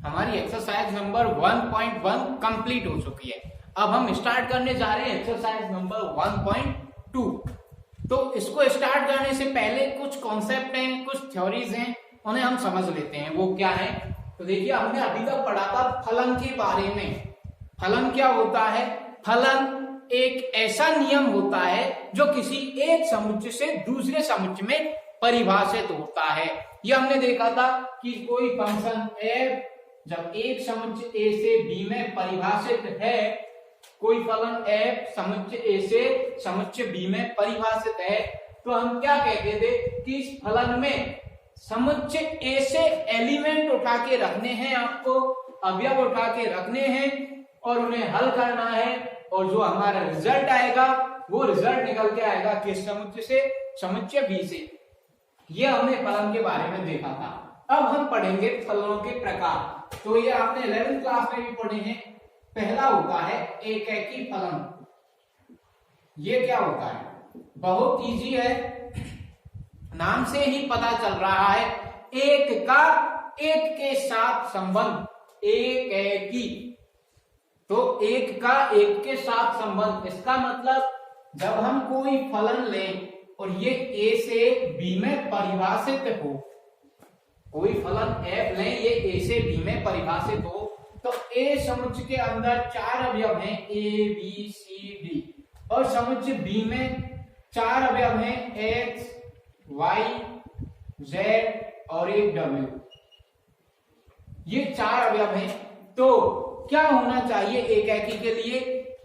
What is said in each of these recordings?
हमारी exercise number 1.1 complete हो चुकी है। अब हम स्टार्ट करने जा रहे हैं एक्सरसाइज नंबर 1.2। तो इसको स्टार्ट करने से पहले कुछ कॉन्सेप्ट हैं, कुछ थ्योरीज हैं, उन्हें हम समझ लेते हैं। वो क्या है? तो देखिए, हमने अभी तक पढ़ा था फलन के बारे में। फलन क्या होता है? फलन एक ऐसा नियम होता है जो किसी एक समुच्चय से दूसरे समुच्चय में परिभाषित होता है। यह हमने देखा था कि कोई फंक्शन f जब एक समुच्चय a से b में परिभाषित है, कोई फलन f समुच्चय a से समुच्चय b में परिभाषित है, तो हम क्या कहते थे कि इस फलन में समुच्चय a से एलिमेंट उठा के रखने हैं, आपको अवयव उठा के रखने हैं और उन्हें हल करना है, और जो हमारा रिजल्ट आएगा वो रिजल्ट निकल के आएगा किस समुच्चय से? समुच्चय b से। यह हमने फलन के बारे में देखा था। अब हम पढ़ेंगे फलनों के प्रकार। तो ये आपने 11th क्लास में भी पढ़े हैं। पहला होता है एकैकी फलन। ये क्या होता है? बहुत इजी है, नाम से ही पता चल रहा है। एक का एक के साथ संबंध एकैकी। तो एक का एक के साथ संबंध, इसका मतलब जब हम कोई फलन लें और ये a से b में परिभाषित हो, कोई फलन f लें, ये a से b में परिभाषित हो, तो a समुच्चय के अंदर 4 अवयव हैं a b c d, और समुच्चय b में 4 अवयव हैं x y z और एक w। ये 4 अवयव हैं। तो क्या होना चाहिए एकैकी के लिए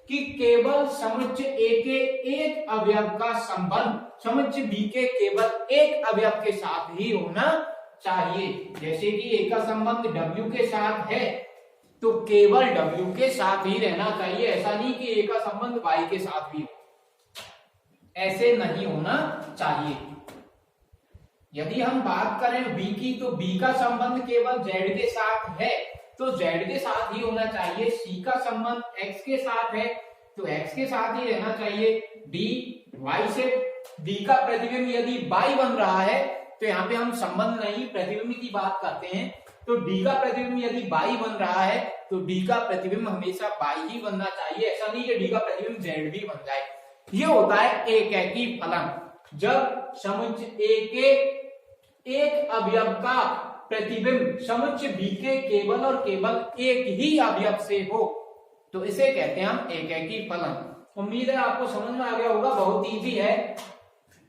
कि केवल समुच्चय A के एक अवयव का संबंध समुच्चय B के केवल एक अवयव के साथ ही होना चाहिए। जैसे कि A का संबंध W के साथ है तो केवल W के साथ ही रहना चाहिए। ऐसा नहीं कि A का संबंध Y के साथ भी हो, ऐसे नहीं होना चाहिए। यदि हम बात करें B की, तो B का संबंध केवल Z के साथ है तो Z के साथ ही होना चाहिए। C का संबंध X के साथ है तो X के साथ ही रहना चाहिए। D Y से, D का प्रतिबिंब यदि Y बन रहा है तो यहाँ पे हम संबंध नहीं प्रतिबिंब की बात करते हैं। तो D का प्रतिबिंब यदि Y बन रहा है तो D का प्रतिबिंब हमेशा Y ही बनना चाहिए। ऐसा नहीं कि D का प्रतिबिंब Z भी बन जाए। ये होता है एकैकी फलन, जब समुच्चय A के एक अवयव का प्रतिबिंब समुच्चय B के केवल और केवल एक ही अवयव से हो, तो इसे कहते हैं हम एकैकी फलन। उम्मीद है आपको समझ में आ गया होगा, बहुत इजी है।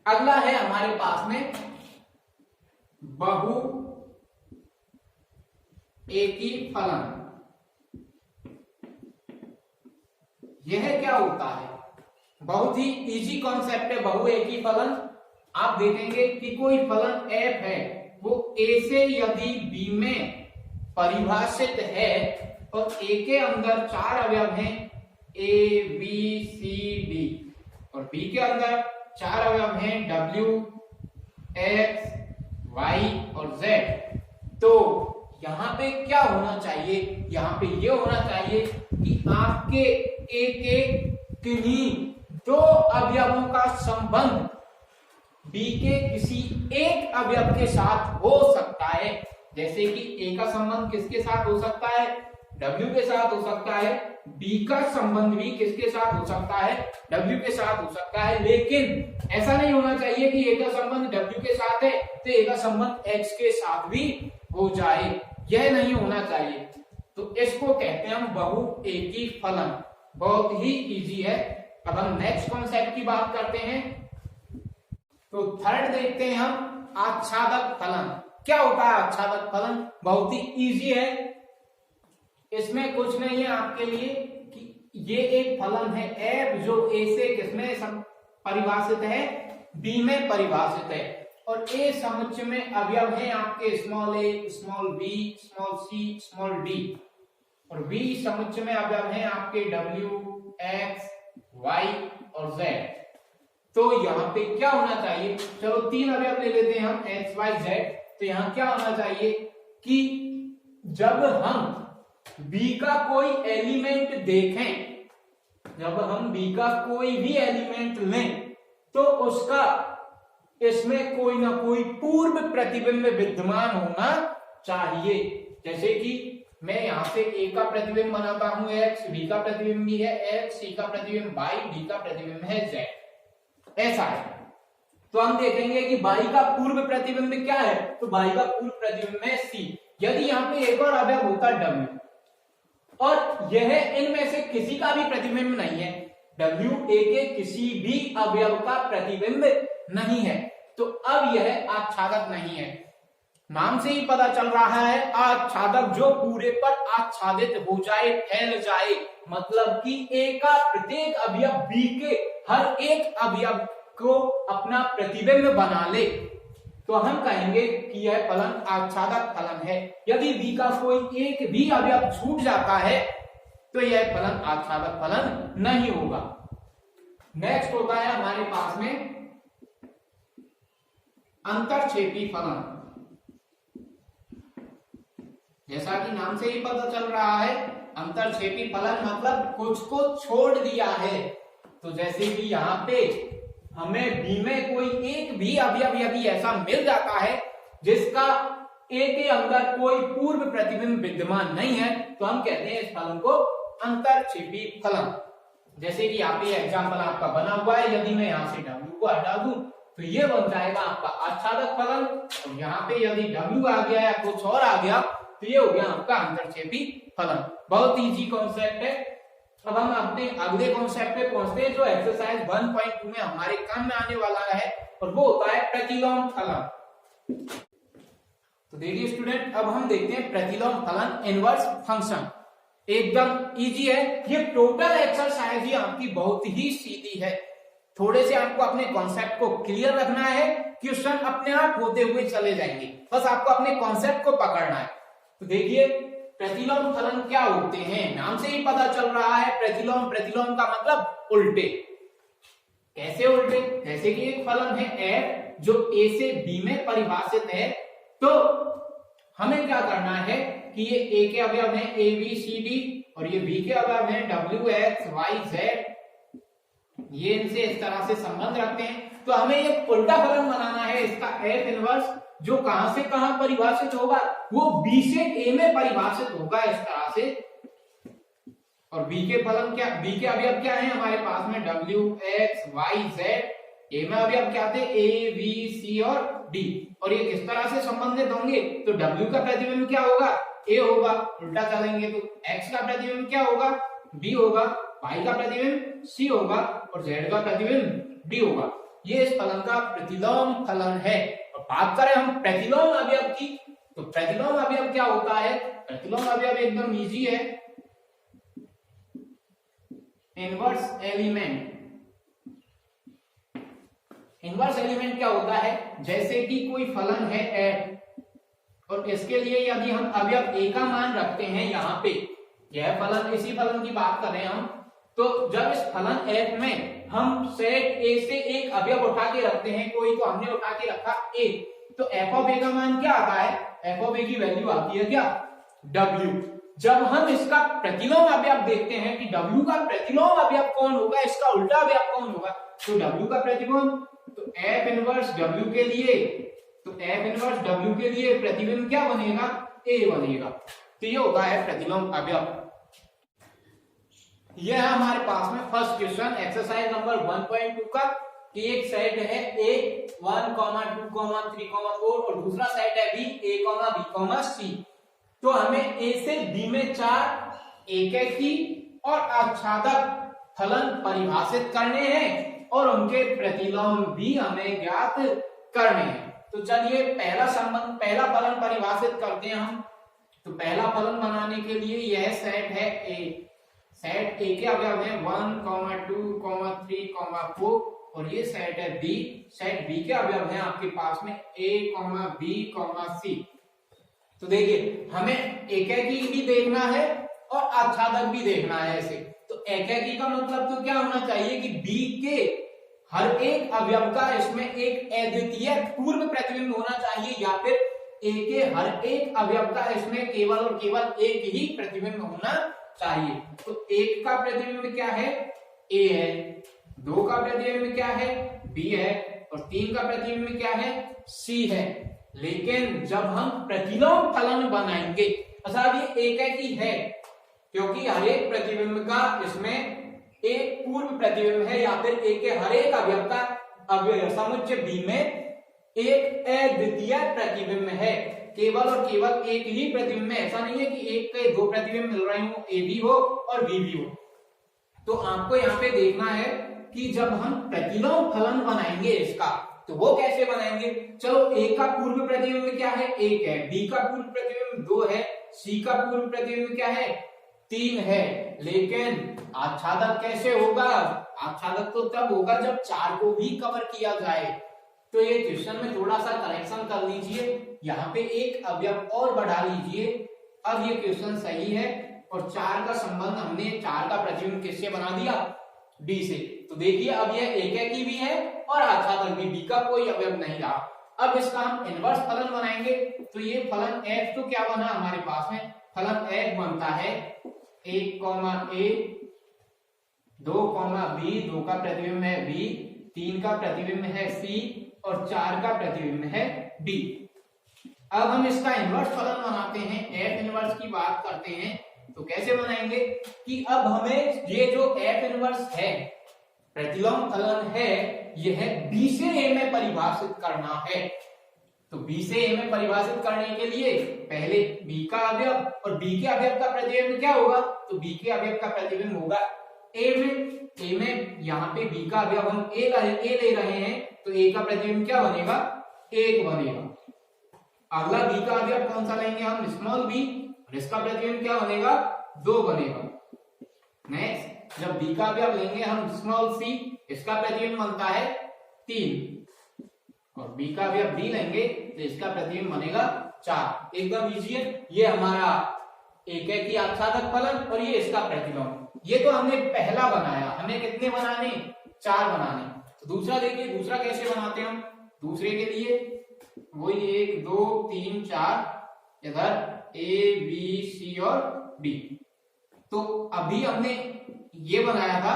अगला है हमारे पास में बहु एकी फलन। यह क्या होता है? बहुत ही इजी कॉन्सेप्ट है बहु एकी फलन। आप देखेंगे कि कोई फलन f है, वो a से यदि b में परिभाषित है और a के अंदर 4 अवयव हैं a b c d, और b के अंदर 4 अवयव हैं w x y और z, तो यहाँ पे क्या होना चाहिए? यहाँ पे ये होना चाहिए कि आपके a के किन्हीं 2 अवयवों का संबंध B के किसी एक अवयव के साथ हो सकता है। जैसे कि A का संबंध किसके साथ हो सकता है? W के साथ हो सकता है। B का संबंध भी किसके साथ हो सकता है? W के साथ हो सकता है। लेकिन ऐसा नहीं होना चाहिए कि A का संबंध W के साथ है तो A का संबंध X के साथ भी हो जाए, यह नहीं होना चाहिए। तो इसको कहते हैं हम बहु एकी फलन। बहुत ही इजी है। अब हम नेक्स्ट कॉन्सेप्ट की बात करते हैं। तो थर्ड देखते हैं हम आच्छादक फलन। क्या होता है आच्छादक फलन? बहुत ही इजी है, इसमें कुछ नहीं है आपके लिए कि ये एक फलन है f जो a से किसमें परिभाषित है? b में परिभाषित है, और a समुच्चय में अवयव है आपके small a, small b, small c, small d, और b समुच्चय में अवयव है आपके w x y और z। तो यहाँ पे क्या होना चाहिए? चलो 3 अवयव ले लेते हैं हम x y z। तो यहाँ क्या होना चाहिए कि जब हम b का कोई एलिमेंट देखें, जब हम b का कोई भी एलिमेंट लें तो उसका इसमें कोई ना कोई पूर्व प्रतिबिंब विद्यमान होना चाहिए। जैसे कि मैं यहाँ से ए का प्रतिबिंब बनाता हूं एक्स, बी का प्रतिबिंब भी है एक्स, सी का प्रतिबिंब वाई, डी का प्रतिबिंब है जेड, ऐसा है। तो हम देखेंगे कि वाई का पूर्व प्रतिबिंब क्या है, तो वाई का पूर्व प्रतिबिंब है सी। यदि यहाँ पे एक और अवयव होता डब्ल्यू और यह इनमें से किसी का भी प्रतिबिंब नहीं है, डब्ल्यू ए के किसी भी अवयव का प्रतिबिंब नहीं है, तो अब यह आच्छादक नहीं है। नाम से ही पता चल रहा है आच्छादक, जो पूरे पर आच्छादित हो जाए, फैल जाए, मतलब कि ए का प्रत्येक अवयव बी के हर एक अवयव को अपना प्रतिबिंब बना ले, तो हम कहेंगे कि यह फलन आच्छादक फलन है। यदि बी का कोई एक भी अवयव छूट जाता है तो यह फलन आच्छादक फलन नहीं होगा। नेक्स्ट होता है हमारे पास में अंतरक्षेपी फलन। जैसा कि नाम से ही पता चल रहा है, अंतरक्षेपी फलन मतलब कुछ को छोड़ दिया है। तो जैसे कि यहाँ पे हमें बी में कोई एक भी अवयव यदि ऐसा मिल जाता है जिसका ए के अंदर कोई पूर्व प्रतिबिंब विद्यमान नहीं है, तो हम कहते हैं इस फलन को अंतरक्षेपी फलन। जैसे कि यहाँ पे एग्जाम्पल आपका बना हुआ है, यदि मैं यहाँ से डब्ल्यू को हटा दूं तो ये बन जाएगा आपका आच्छादक फलन, और यहाँ पे यदि डब्ल्यू आ गया या कुछ और आ गया तो ये हो गया आपका अंतरक्षेपी फलन। बहुत इजी कॉन्सेप्ट है। अब हम अपने अगले कॉन्सेप्ट पे पहुंचते हैं जो एक्सरसाइज 1.2 में हमारे काम में आने वाला है, और वो होता है प्रतिलोम फलन। तो देखिए स्टूडेंट, अब हम देखते हैं प्रतिलोम फलन इनवर्स फंक्शन। एकदम इजी है, ये टोटल एक्सरसाइज ही आपकी बहुत ही सीधी है। थोड़े से आपको अपने कॉन्सेप्ट को क्लियर रखना है, क्वेश्चन अपने आप होते हुए चले जाएंगे, बस आपको अपने कॉन्सेप्ट को पकड़ना है। तो देखिए प्रतिलोम फलन क्या होते हैं, नाम से ही पता चल रहा है प्रतिलोम। प्रतिलोम का मतलब उल्टे। कैसे उल्टे? जैसे कि एक फलन है f जो a से b में परिभाषित है, तो हमें क्या करना है कि ये a के अवयव हैं a b c d और ये b के अवयव हैं w x y z, ये इनसे इस तरह से संबंध रखते हैं। तो हमें ये उल्टा फलन बनाना है, इसका f इनवर्स जो कहां से कहां परिभाषित होगा, वो b से a में परिभाषित होगा इस तरह से। और b के फलन क्या, b के अवयव क्या है हमारे पास में w x y z, a में अवयव क्या थे a b c और d, और ये किस तरह से संबंधित होंगे, तो w का प्रतिबिंब क्या होगा, a होगा, उल्टा चलेंगे तो x का प्रतिबिंब क्या होगा, b होगा, y का प्रतिबिंब c होगा और z का प्रतिबिंब d होगा। ये इस फलन का प्रतिलोम फलन है। और बात करें हम प्रतिलोम अवयव की, तो प्रतिलोम अवयव क्या होता है, प्रतिलोम अवयव एकदम इजी है, इनवर्स एलिमेंट। इनवर्स एलिमेंट क्या होता है, जैसे कि कोई फलन है f और इसके लिए यदि हम अवयव a का मान रखते हैं, यहाँ पे यह फलन, इसी फलन की बात कर रहे हैं हम, तो जब इस फलन f में हम सेट a से एक अवयव उठा के रखते हैं कोई, तो हमने उठा के रखा a, तो f ऑफ a का मान क्या आता है, f ऑफ a की वैल्यू आती है क्या, w। जब हम इसका प्रतिलोम अवयव देखते हैं कि w का प्रतिलोम अवयव कौन होगा, इसका उल्टा अवयव कौन होगा, तो w का प्रतिलोम, तो f इनवर्स w के लिए, तो f इनवर्स w के लिए प्रतिबिंब क्या बनेगा, a बनेगा। तो ये होता है प्रतिलोम अवयव। यह है हमारे पास में फर्स्ट क्वेश्चन एक्सरसाइज नंबर 1.2 का, कि एक सेट है a 1, 2, 3, 4 और दूसरा सेट है b a, b, c। तो हमें a से b में 4 एकैकी और आच्छादक फलन परिभाषित करने हैं और उनके प्रतिलोम भी हमें ज्ञात करने हैं। तो चलिए पहला फलन परिभाषित करते हैं हम। तो पहला फलन बनाने के लिए यह सेट है a, सेट a के अवयव है 1, 2, 3, 4 और ये सेट है b, सेट b के अवयव है आपके पास में a, b, c। तो देखिए हमें एकैकी भी देखना है और आच्छादक भी देखना है ऐसे। तो एकैकी का मतलब तो क्या होना चाहिए कि b के हर एक अवयव का इसमें एक अद्वितीय पूर्व प्रतिबिंब होना चाहिए, या फिर a के हर एक अवयव का इसमें केवल और केवल एक ही प्रतिबिंब होना चाहिए। तो 1 का प्रतिबिंब क्या है, a है, 2 का प्रतिबिंब क्या है, b है और 3 का प्रतिबिंब क्या है, c है। लेकिन जब हम प्रतिलोम फलन बनाएंगे, साहब ये एक ही है, क्योंकि हर एक प्रतिबिंब का इसमें एक पूर्व प्रतिबिंब है या फिर एक के हर एक अवयव का समुच्चय B में एक अद्वितीय प्रतिबिंब है। केवल और केवल एक ही प्रतिबिंब में, ऐसा नहीं है कि एक के दो प्रतिबिंब मिल रहे हो, A भी हो और B भी हो। तो आपको यहाँ पे देखना है कि जब हम प्रतिलोम फलन बनाएंगे इसका, तो वो कैसे बनाएंगे। चलो A का पूर्व प्रतिबिंब क्या है, 1 है, B का पूर्व प्रतिबिंब 2 है, C का पूर्व प्रतिबिंब क्या है, 3 है। लेकिन आच्छादक कैसे होगा, आच्छादक तो तब होगा जब 4 को भी कवर किया जाए। तो ये क्वेश्चन में थोड़ा सा करेक्शन कर लीजिए, यहाँ पे एक अवयव और बढ़ा लीजिए, अब ये क्वेश्चन सही है। और 4 का संबंध हमने 4 का प्रतिबिंब किससे बना दिया, D से। तो देखिए अब ये एक ही भी है और आच्छादक भी, B का कोई अवयव नहीं रहा। अब इसका हम इनवर्स फलन बनाएंगे, तो ये फलन F तो क्या बना हमारे पास में, फलन F बनता है 1, A, 2, B, 2 का प्रतिबिंब है B, 3 का प्रतिबिंब है C और 4 का प्रतिबिंब है D। अब हम इसका इनवर्स फलन बनाते हैं, F इनवर्स की बात करते हैं। तो कैसे बनाएंगे कि अब हमें ये जो F इनवर्स है, प्रतिलोम फलन है, यह B से A में परिभाषित करना है। तो B से A में परिभाषित करने के लिए पहले B का अवयव और B के अवयव का प्रतिबिंब क्या होगा, तो B के अवयव का प्रतिबिंब होगा A में यहाँ पे B का अवयव हम A ले रहे हैं, तो A का प्रतिबिंब क्या बनेगा, 1 बनेगा। अगला B का अवयव कौन सा लेंगे हम, स्मॉल b, और इसका प्रतिबिंब क्या बनेगा, 2 बनेगा। नेक्स्ट जब B का अवयव लेंगे हम स्मॉल c, इसका प्रतिबिंब बनता है 3, और B का अवयव D लेंगे तो इसका प्रतिबिंब बनेगा 4। एकदम इजी है। ये हमारा एक है कि आच्छादक फलन और ये इसका प्रतिलोम। ये तो हमने पहला बनाया, हमें कितने बनाने, 4 बनाने। तो दूसरा देखिए, दूसरा कैसे बनाते हैं हम। दूसरे के लिए वही 1, 2, 3, 4 इधर A, B, C और D। तो अभी हमने ये बनाया था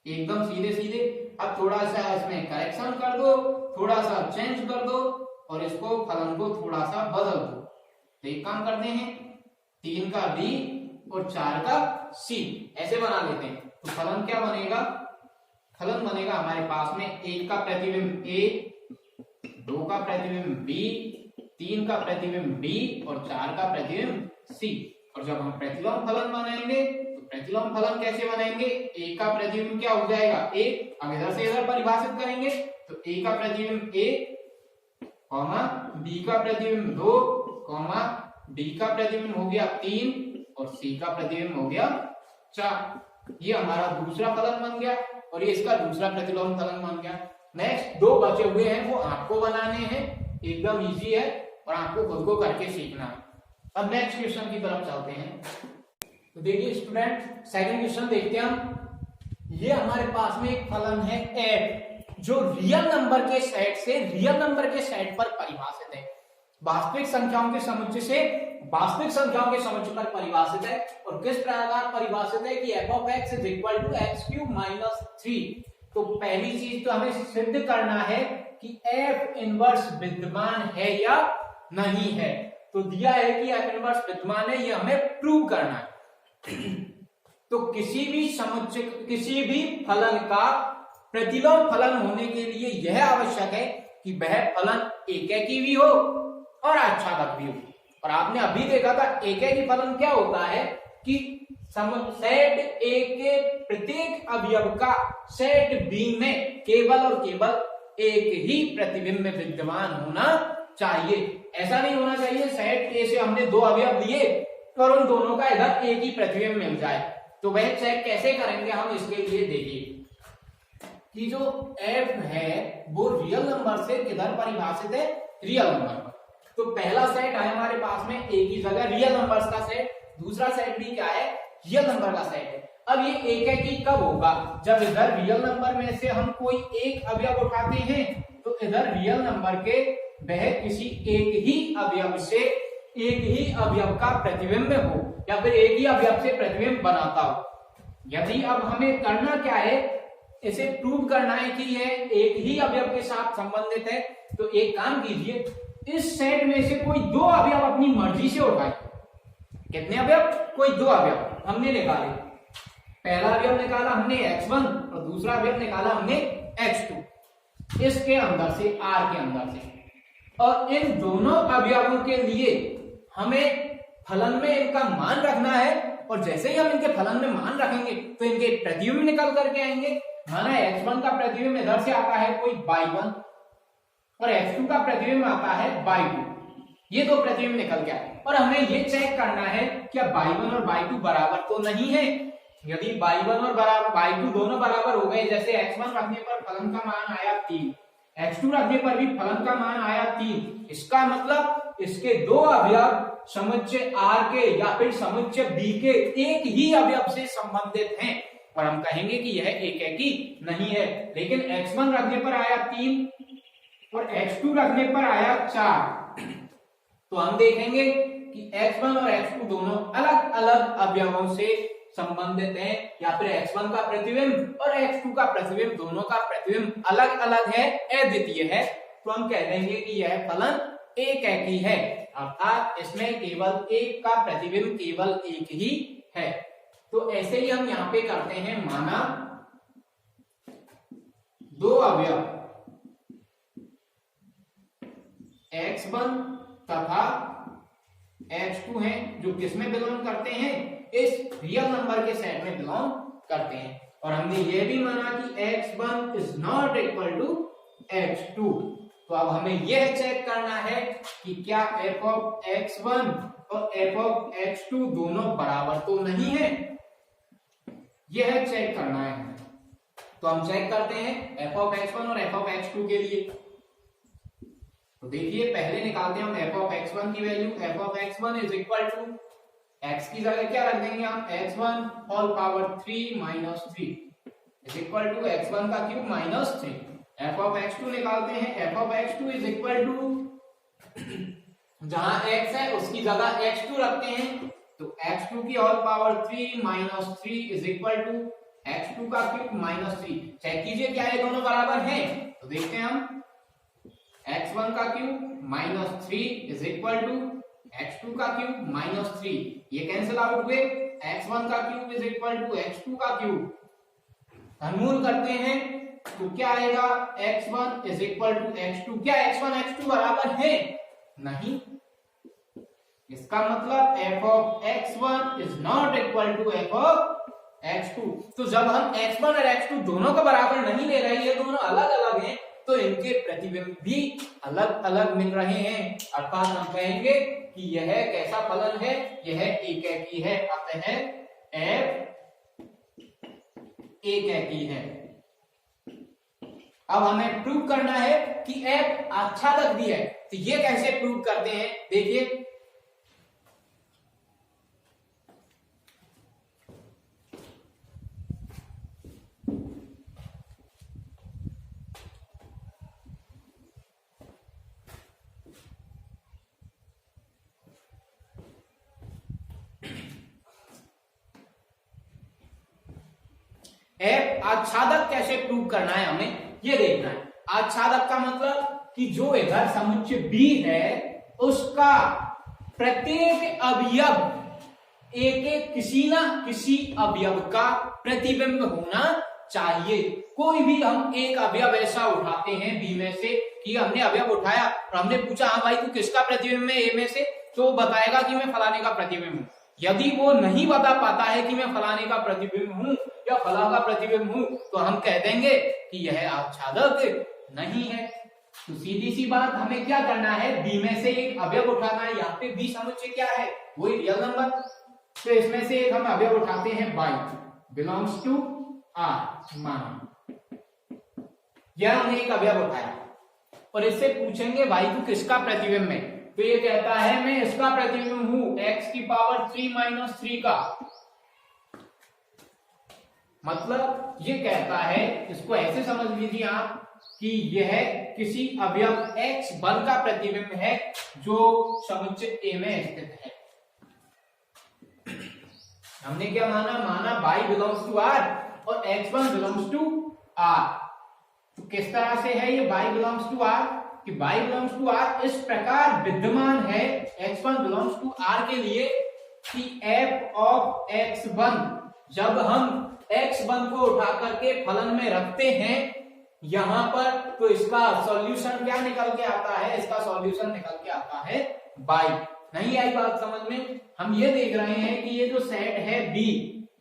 एकदम सीधे सीधे। अब थोड़ा सा इसमें करेक्शन कर दो, थोड़ा सा चेंज कर दो और इसको फलन को थोड़ा सा बदल दो। तो एक काम करते हैं, 3 का D और 4 का C ऐसे बना लेते हैं। तो फलन क्या बनेगा, फलन बनेगा हमारे पास में 1 का प्रतिबिंब A, 2 का प्रतिबिंब B, 3 का प्रतिबिंब B और 4 का प्रतिबिंब C। और जब हम प्रतिलोम फलन बनाएंगे तो प्रतिलोम फलन कैसे बनाएंगे, A का प्रतिबिंब क्या हो जाएगा 1, अब इधर से इधर परिभाषित करेंगे तो A का प्रतिबिंब 1, B का प्रतिबिंब 2, D का प्रतिबिंब हो गया 3 और C का प्रतिबिंब हो गया 4। ये हमारा दूसरा फलन बन गया और ये इसका दूसरा प्रतिलोम फलन बन गया। नेक्स्ट 2 बचे हुए हैं, वो आपको बनाने हैं, एकदम इजी है और आपको खुद को करके सीखना है। अब नेक्स्ट क्वेश्चन की तरफ चलते हैं। तो देखिए स्टूडेंट, सेकंड क्वेश्चन देखते हैं हम। ये हमारे पास में एक फलन है f, जो रियल नंबर के सेट से रियल नंबर के सेट पर परिभाषित है। वास्तविक संख्याओं के समुच्चय से वास्तविक संख्याओं के समुच्चय पर परिभाषित है। और किस प्रकार परिभाषित है कि f of x is equal to x cube minus 3। तो पहली चीज तो हमें सिद्ध करना है कि f इनवर्स विद्यमान है या नहीं है। तो दिया है कि f इनवर्स विद्यमान है, ये हमें प्रूव करना है। तो किसी भी समुच्चय, किसी भी फलन का प्रतिलोम फलन होने के लिए यह आवश्यक है कि वह फलन एकेकी भी हो और आच्छादक भी हो। और आपने अभी देखा था एकेकी फलन क्या होता है कि सेट A के प्रत्येक अवयव का सेट B में केवल और केवल एक ही प्रतिबिंब विद्यमान होना चाहिए। ऐसा नहीं होना चाहिए सेट A से हमने 2 अवयव लिए और उन दोनों का इधर एक ही प्रतिबिंब मिल जाए। तो वह चेक कैसे करेंगे हम, इसके लिए देखिए कि जो f है वो रियल नंबर से किधर परिभाषित है, रियल नंबर पर। तो पहला सेट है हमारे पास में एक ही जगह रियल नंबर्स का सेट, दूसरा सेट भी क्या है, रियल नंबर का सेट है। अब ये एकेकी कब होगा, जब इधर रियल नंबर में से हम कोई एक अवयव उठाते हैं तो इधर रियल नंबर के वह किसी एक ही अवयव से एक ही अवयव का प्रतिबिंब हो या फिर एक ही अवयव से प्रतिबिंब बनाता हो। यदि अब हमें करना क्या है इसे प्रूव करना है कि यह एक ही अवयव के साथ संबंधित है, तो एक काम कीजिए, इस सेट में से कोई दो अवयव अपनी मर्जी से उठाए। कितने अवयव? कोई दो अवयव हमने निकाले। पहला अवयव निकाला हमने x1 और दूसरा अवयव निकाला हमने x2, इसके अंदर से, r के अंदर से। और इन दोनों अवयवों के लिए हमें फलन में इनका मान रखना है, और जैसे ही हम इनके फलन में मान रखेंगे तो इनके प्रतिबिंब निकल करके आएंगे। माना x1 का प्रतिबिंब इधर से आता है कोई y1 और x2 का प्रतिबिंब आता है y2, ये दो प्रतिबिंब निकल के आए, और हमें ये चेक करना है क्या y1 और y2 बराबर तो नहीं है। यदि y1 और y2 दोनों बराबर हो गए, जैसे x1 रखने पर फलन का मान आया 3, x2 रखने पर भी फलन का मान आया 3, इसका मतलब इसके दो अवयव समुच्चय R के या फिर समुच्चय B के एक ही अवयव से संबंधित हैं, और हम कहेंगे कि यह एकेकी नहीं है। लेकिन x1 रखने पर आया 3 और x2 रखने पर आया 4, तो हम देखेंगे कि x1 और x2 दोनों अलग अलग अवयवों से संबंधित हैं, या फिर x1 का प्रतिबिंब और x2 का प्रतिबिंब, दोनों का प्रतिबिंब अलग अलग है, अद्वितीय है, तो हम कह देंगे कि यह फलन एकेकी है, अर्थात इसमें केवल एक का प्रतिबिंब केवल एक ही है। तो ऐसे ही हम यहाँ पे करते हैं, माना दो अवयव x1 तथा x2 हैं, जो किसमें बिलोंग करते हैं? इस रियल नंबर के सेट में बिलोंग करते हैं। और हमने ये भी माना कि x1 is not equal to x2, तो अब हमें यह चेक करना है कि क्या f ऑफ x1 और f ऑफ x2 दोनों बराबर तो नहीं है, यह चेक करना है। तो हम चेक करते हैं f ऑफ x1 और f ऑफ x2 के लिए। तो देखिए, पहले निकालते हैं हम f ऑफ x1 की value. f of x1 is equal to, x की जगह क्या रख देंगे हम? x1 whole power 3 minus 3 is equal to x1 का cube minus 3। f of x2 निकालते हैं। f of x2 is equal to, जहां x है उसकी जगह x2 रखते हैं, तो x2 की whole power 3 minus 3 is equal to x2 का क्यूब माइनस 3। चेक कीजिए क्या ये दोनों बराबर हैं, तो देखते हैं हम। x1 का cube minus 3 is equal to x2 का क्यूब माइनस 3, ये कैंसिल आउट हुए। x1 का cube is equal to x2 का क्यूब, घनमूल करते हैं तो क्या आएगा? x1 is equal to x2। क्या x1 x2 बराबर है? नहीं, इसका मतलब f of x1 is not equal to f of x2। तो जब हम x1 और x2 दोनों को बराबर नहीं ले रहे, ये दोनों अलग अलग हैं, तो इनके प्रतिबिंब भी अलग अलग मिल रहे हैं, अर्थात हम कहेंगे कि यह कैसा फलन है? यह एकेकी है, अतः f एकेकी है। अब हमें प्रूव करना है कि f आच्छादक भी है, तो ये कैसे प्रूव करते हैं? देखिए, f आच्छादक कैसे प्रूव करना है, हमें ये देखना है। आच्छादक का मतलब कि जो इधर समुच्चय B है उसका प्रत्येक अवयव एक एक किसी ना किसी अवयव का प्रतिबिंब होना चाहिए। कोई भी हम एक अवयव ऐसा उठाते हैं B में से, कि हमने अवयव उठाया और हमने पूछा हाँ भाई तू किसका प्रतिबिंब है A में से, तो वो बताएगा कि मैं फलाने का प्रतिबिंब हूं। यदि वो नहीं बता पाता है कि मैं फलाने का प्रतिबिंब हूं या फला का प्रतिबिंब हूं, तो हम कह देंगे कि यह आच्छादक नहीं है। तो सीधी सी बात, हमें क्या करना है? B में से एक अवयव उठाना है। यहाँ पे B समुच्चय क्या है? वही रियल नंबर। तो इसमें से एक हम अवयव उठाते हैं y बिलोंग्स टू R। माना यह हमने एक अवयव उठाया और इससे पूछेंगे y तू किसका प्रतिबिंब है, तो ये कहता है मैं इसका प्रतिबिंब हूं x की पावर 3 माइनस 3 का। मतलब ये कहता है, इसको ऐसे समझ लीजिए आप कि यह किसी अवयव x1 का प्रतिबिंब है जो समुच्चय A में स्थित है। हमने क्या माना? माना y बिलोंग्स टू R और x1 बिलोंग्स टू आर। तो किस तरह से है ये y बिलोंग्स टू आर, कि y बिलोंग्स टू आर इस प्रकार विद्यमान है x1 बिलोंग्स टू आर के लिए कि f ऑफ x1 जब हम x1 को उठा करके फलन में रखते हैं यहां पर, तो इसका सॉल्यूशन क्या निकल के आता है, इसका सॉल्यूशन निकल के आता है y। नहीं आई बात समझ में? हम ये देख रहे हैं कि ये जो सेट है B,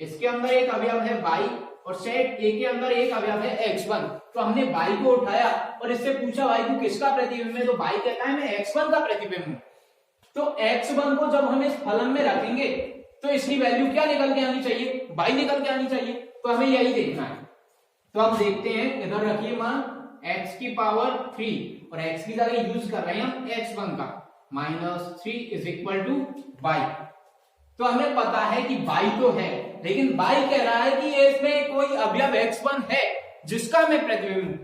इसके अंदर एक अवयव है y और सेट A के अंदर एक अवयव है x1। तो हमने y को उठाया और इससे पूछा y को किसका प्रतिबिंब है, तो y कहता है मैं x1 का प्रतिबिंब हूं। तो x1 को जब हम इस फलन में रखेंगे तो इसकी वैल्यू क्या निकल के आनी चाहिए, y निकल के आनी चाहिए। तो हमें यही देखना है। तो अब देखते हैं, इधर रखिए मान x की पावर 3 और x की जगह यूज कर रहे हैं हम x1 का, -3 इज इक्वल टू y। तो हमें पता है कि y तो है, लेकिन y कह रहा है कि इसमें कोई अवयव x1 है जिसका मैं प्रतिबिंब हूं।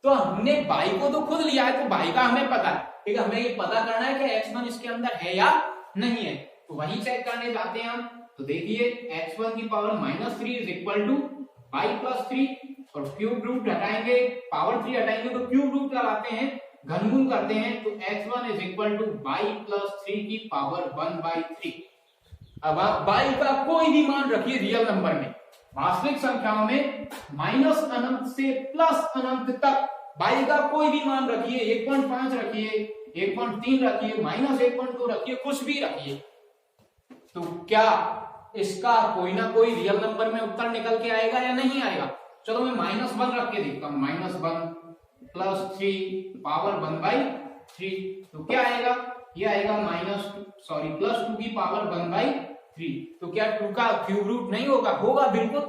तो हमने y को तो खुद लिया है, तो y का हमें पता है, ठीक है। हमें ये पता करना है कि x1 इसके अंदर है या नहीं है, तो वही चेक करने जाते हैं हम। तो देखिए x1 की power -3 is equal to y plus 3 और क्यूब रूट हटाएंगे, पावर 3 हटाएंगे तो क्यूब रूट लगाते हैं, घनमूल करते हैं, तो x1 is equal to y plus 3 की पावर 1/3। अब आप y का कोई भी मान रखिए रियल नंबर में, वास्तविक संख्याओं में माइनस अनंत से प्लस अनंत तक y का कोई भी मान रखिए, 1.5 रखिए, 1.3 रखिए, -1.2 रखिए, कुछ भी रखिए, तो क्या इसका कोई ना कोई रियल नंबर में उत्तर निकल के आएगा या नहीं आएगा? चलो मैं -1 रख के देखता हूं, -1 प्लस 3 पावर 1/3, तो क्या आएगा, ये आएगा +2 की पावर 1/3। तो क्या 2 का क्यूब रूट नहीं होगा? होगा बिल्कुल,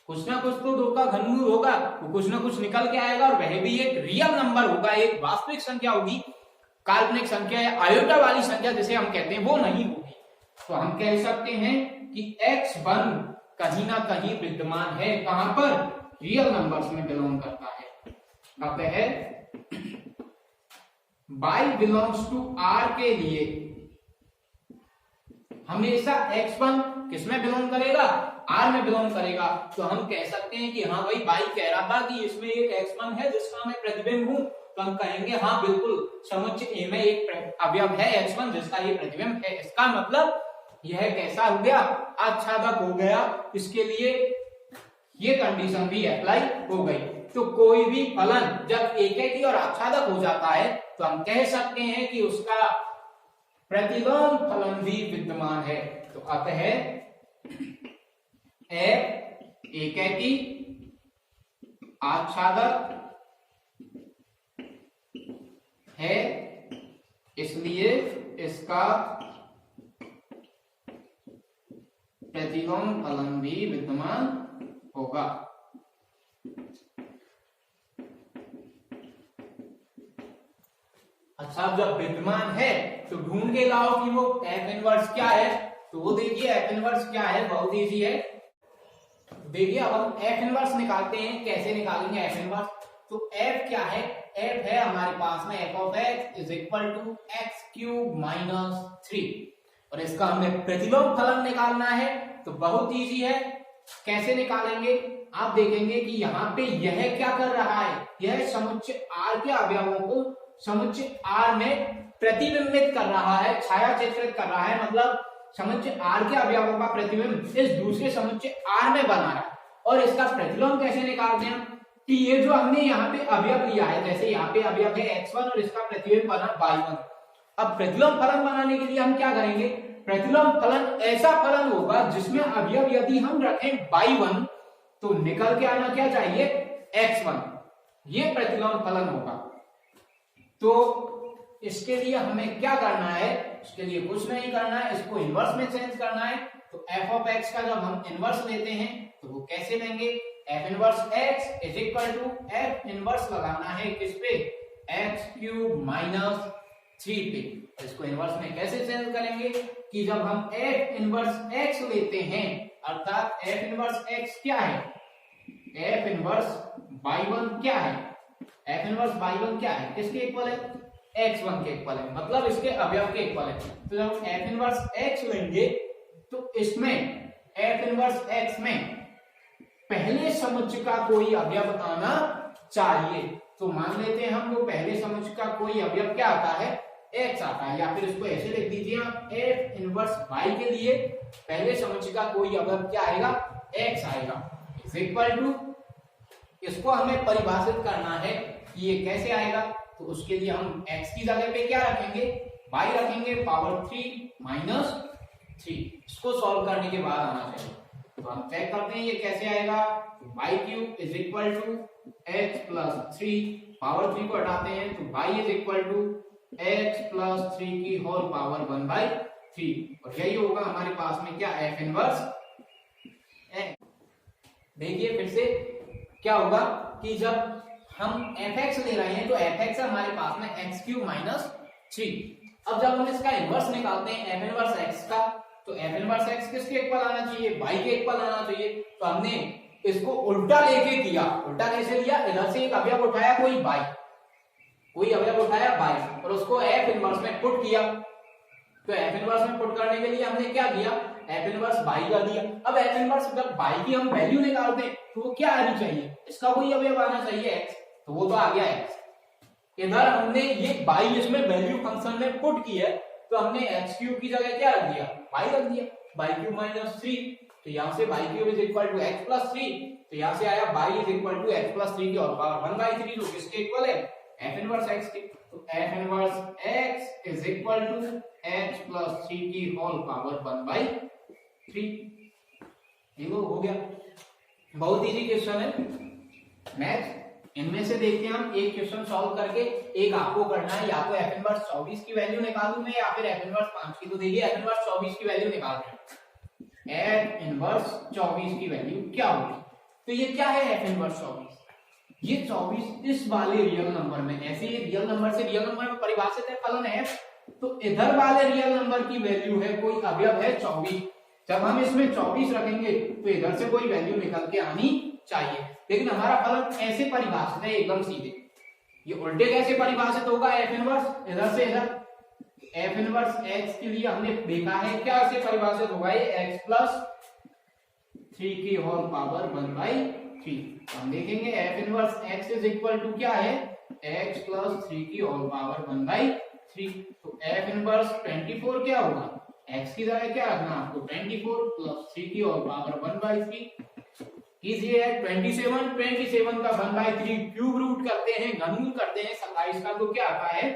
कुछ ना कुछ तो 2 का घनमूल होगा, तो कुछ ना कुछ निकल के आएगा और वह भी एक रियल नंबर होगा, एक वास्तविक संख्या होगी। काल्पनिक संख्या या आयोटा वाली संख्या जिसे हम कहते हैं वो नहीं होगी। तो हम कह सकते हैं कि x1 कहीं ना कहीं विद्यमान है, कहां पर, रियल नंबर्स में बिलोंग करता है। अतः y बिलोंग्स टू r के लिए हमेशा x1 किसमें बिलोंग करेगा, r में बिलोंग करेगा। तो हम कह सकते हैं कि हाँ भाई y कह रहा था कि इसमें एक x1 है जिसका मैं प्रतिबिंब हूं, तो हम कहेंगे हाँ बिल्कुल समुच्चय A में एक अवयव है x1 जिसका ये प्रतिबिंब है। इसका मतलब यह कैसा हो गया, आच्छादक हो गया, इसके लिए ये कंडीशन भी अप्लाई हो गई। तो कोई भी फलन जब एकेकी और आच्छादक हो जाता है तो हम कह सकते हैं कि उसका प्रतिलोम फलन भी विद्यमान है। तो अतः एकेकी आच्छादक है, इसलिए इसका प्रतिलोम फलन भी विद्यमान होगा। अच्छा, जब विद्यमान है तो ढूंढ के लाओ कि वो एफ इनवर्स क्या है। तो वो देखिए एफ इनवर्स क्या है, बहुत इजी है। देखिए अब हम एफ इनवर्स निकालते हैं, कैसे निकालेंगे एफ इनवर्स। तो एफ क्या है, एफ है हमारे पास में f of x is equal to x cube minus 3 और इसका हमें प्रतिलोम फलन निकालना है। तो बहुत इजी है, कैसे निकालेंगे आप देखेंगे कि यहाँ पे यह क्या कर रहा है, यह समुच्चय आर के अवयवों को समुच्चय आर में प्रतिबिंबित कर रहा है, छाया चित्रित कर रहा है, मतलब समुच्चय आर के अवयवों का प्रतिबिंब इस दूसरे समुच्चय आर में बना रहा है। और इसका प्रतिलोम कैसे निकालते हैं कि ये जो हमने यहाँ पे अवयव लिया है, जैसे यहाँ पे अवयव है x1 और इसका प्रतिबिंब बना y1। अब प्रतिलोम फलन बनाने के लिए हम क्या करेंगे, प्रतिलोम फलन ऐसा फलन होगा जिसमें अवयव यदि हम रखें y1 तो निकल के आना क्या चाहिए, x1, ये प्रतिलोम फलन होगा। तो इसके लिए हमें क्या करना है, इसके लिए कुछ नहीं करना है, इसको इनवर्स में चेंज करना है। तो f ऑफ x का जब हम इनवर्स लेते हैं तो वो कैसे लेंगे, f inverse x is equal to f inverse लगाना है किस पे, x क्यूब माइनस 3 पे। इसको इनवर्स में कैसे चेंज करेंगे कि जब हम f इनवर्स x लेते हैं, अर्थात f इनवर्स x क्या है, f इनवर्स y1 क्या है, f इनवर्स y1 क्या है, किसके इक्वल है, x1 के इक्वल है, मतलब इसके अवयव के इक्वल है। तो जब f इनवर्स x लेंगे तो इसमें f इनवर्स x में पहले समुच्चय का कोई अवयव आना चाहिए। तो मान लेते हैं हम, वो पहले समुच्चय का कोई अवयव क्या आता है, x आता है, या फिर इसको ऐसे लिख दीजिए आप, f इनवर्स y के लिए पहले समुच्चय का कोई अवयव क्या आएगा, x आएगा, इज इक्वल टू, इसको हमें परिभाषित करना है कि ये कैसे आएगा। तो उसके लिए हम x की जगह पे क्या रखेंगे, y रखेंगे, पावर 3 माइनस 3। इसको सॉल्व करने के बाद आना चाहिए। तो हम चेक करते हैं ये कैसे आएगा। y cube is equal to x plus 3, power 3 को हटाते हैं तो y is equal to x plus 3 की होल पावर 1/3, और यही होगा हमारे पास में क्या, f इनवर्स x। देखिए फिर से क्या होगा कि जब हम fx ले रहे हैं तो fx है हमारे पास में x क्यूब माइनस 3। अब जब हम इसका इनवर्स निकालते हैं f इनवर्स x का, तो f इनवर्स x किसके इक्वल आना चाहिए, y के इक्वल आना चाहिए। तो हमने इसको उल्टा लेके किया। उल्टा कैसे लिया, इधर से एक अवयव उठाया कोई y, कोई अवयव उठाया y और उसको f इनवर्स में पुट किया। तो f इनवर्स में पुट करने के लिए हमने क्या किया, f इनवर्स y कर दिया। अब f इनवर्स जब y की हम वैल्यू निकालते हैं तो वो क्या आनी चाहिए, इसका कोई अवयव आना चाहिए x, तो वो तो आ गया x। इधर हमने ये y इसमें वैल्यू फंक्शन में पुट की है, तो हमने x क्यूब की जगह क्या रख दिया, y रख दिया, y क्यूब माइनस 3। तो यहाँ से y cube is equal to x plus 3, तो यहाँ से आया y is equal to x plus 3 की होल पावर 1/3, जो किसके इक्वल है, f इनवर्स x के। तो f inverse x is equal to x plus 3 की होल पावर 1/3। ये हो गया, बहुत इजी क्वेश्चन है। नेक्स्ट इनमें से देखते हैं हम एक क्वेश्चन सॉल्व करके, एक आपको करना है, या तो f इनवर्स 24 की वैल्यू निकालूं मैं, या फिर f इनवर्स 5 की। तो देखिए f इनवर्स 24 की वैल्यू निकालते हैं, f इनवर्स 24 की वैल्यू क्या होगी। तो ये क्या है f इनवर्स 24, ये 24 इस वाले रियल नंबर में, ऐसे ये रियल नंबर से रियल नंबर में परिभाषित है फलन f, तो इधर वाले रियल नंबर की वैल्यू है, कोई अवयव है 24। जब हम इसमें 24 रखेंगे तो इधर से कोई वैल्यू निकल के आनी चाहिए। लेकिन हमारा फलन ऐसे परिभाषित है एकदम सीधे, ये उल्टे कैसे परिभाषित होगा, f इनवर्स इधर से इधर, f इनवर्स x के लिए हमने देखा है क्या से परिभाषित होगा, ये x प्लस 3 की होल पावर 1/3। हम देखेंगे f inverse x is equal to क्या है, x प्लस 3 की होल पावर 1/3। तो f इनवर्स 24 क्या होगा, x की जगह क्या रखना आपको, 24 प्लस 3 की होल पावर 1/3। कीजिए 27 का 1/3 क्यूब रूट करते हैं, घनमूल करते हैं 27 का, तो क्या आता है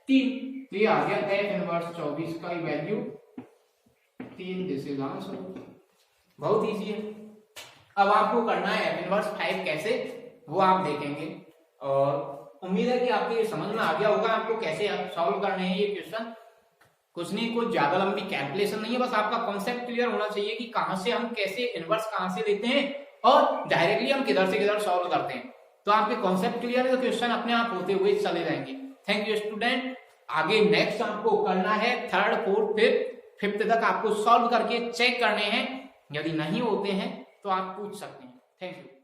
3। तो ये आ गया f इनवर्स 24 का वैल्यू 3। दिस इज आंसर, बहुत इजी है। अब आपको करना है f इनवर्स 5 कैसे, वो आप देखेंगे, और उम्मीद है कि आपको ये समझ में आ गया होगा आपको कैसे सॉल्व करने हैं ये क्वेश्चन। कुछ नहीं, कुछ ज्यादा लंबी कैलकुलेशन नहीं है, बस आपका कॉन्सेप्ट क्लियर होना चाहिए कि कहां से हम कैसे इनवर्स कहां से लेते हैं और डायरेक्टली हम किधर से किधर सॉल्व करते हैं। तो आपके कॉन्सेप्ट क्लियर है तो क्वेश्चन अपने आप होते हुए चले जाएंगे। Thank you student. आगे नेक्स्ट आपको करना है 3rd 4th 5th तक आपको सॉल्व करके चेक करने हैं, यदि नहीं होते हैं तो आप पूछ सकते हैं। Thank you.